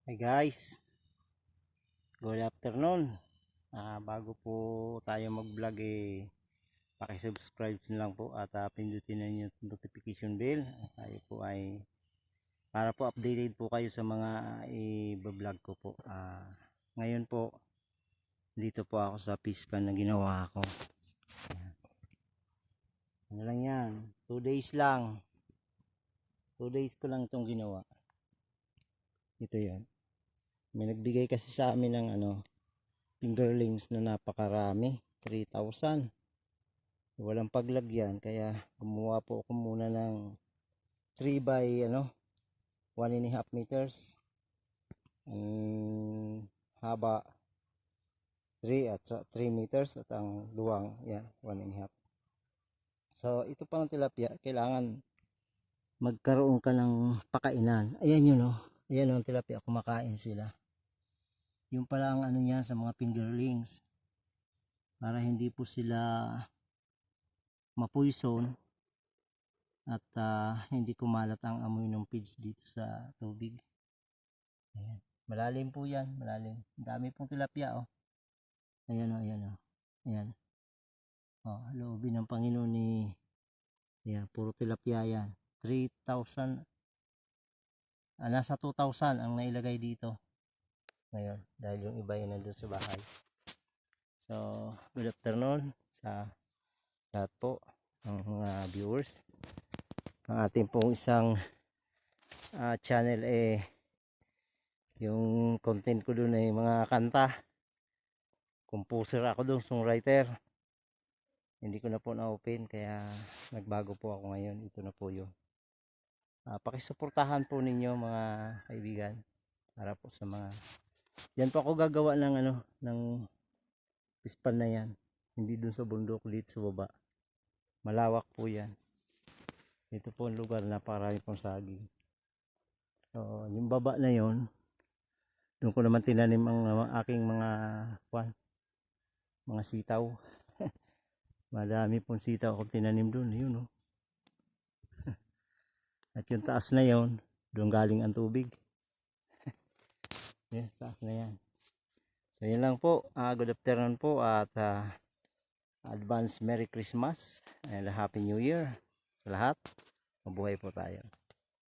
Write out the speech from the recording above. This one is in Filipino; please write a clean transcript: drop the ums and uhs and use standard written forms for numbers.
Hi guys, good afternoon. Bago po tayo mag-vlog paki-subscribe lang po at pindutin na yung notification bell. Tayo po ay para po updated po kayo sa mga i-vlog ko po. Ngayon po dito po ako sa fish pan na ginawa ko. Ano lang yan, 2 days lang. 2 days ko lang itong ginawa. Ito yan. May nagbigay kasi sa amin ng fingerlings na napakarami, 3,000. Walang paglagyan kaya gumawa po ako muna ng 3 by 1.5 meters. Ang haba 3 at 3 meters at ang luwang yan 1.5. So ito pa ng tilapia, kailangan magkaroon ka ng pakainan. Ayan yun ayan ang tilapia, kumakain sila. Yung pala ang niya sa mga fingerlings para hindi po sila mapoison at hindi kumalat ang amoy ng feeds dito sa tubig. Ayan. Malalim po yan, malalim. Dami pong tilapia Ayan ayan Ayan. Loobin ng Panginoon ni ayan, puro tilapia yan. 3,000 nasa 2,000 ang nailagay dito. Ngayon, dahil yung iba yun nandun sa bahay. So, good afternoon sa lahat po ng mga viewers. Ang ating pong isang channel yung content ko dun ay mga kanta. Composer ako dun, songwriter. Hindi ko na po na-open kaya nagbago po ako ngayon. Ito na po yun. Pakisuportahan po ninyo mga kaibigan para po sa mga yan po ako gagawa ng ng pispan na yan, hindi dun sa bundok, dito sa baba. Malawak po yan. Ito po ang lugar na parang pong saging. So yung baba na yon, doon ko naman tinanim ang aking mga sitaw. Madami pong sitaw ako tinanim doon, yun At yung taas na yon, doon galing ang tubig. Yes, taas na yan. So yun lang po. Good afternoon po at advance Merry Christmas and Happy New Year sa lahat. Mabuhay po tayo.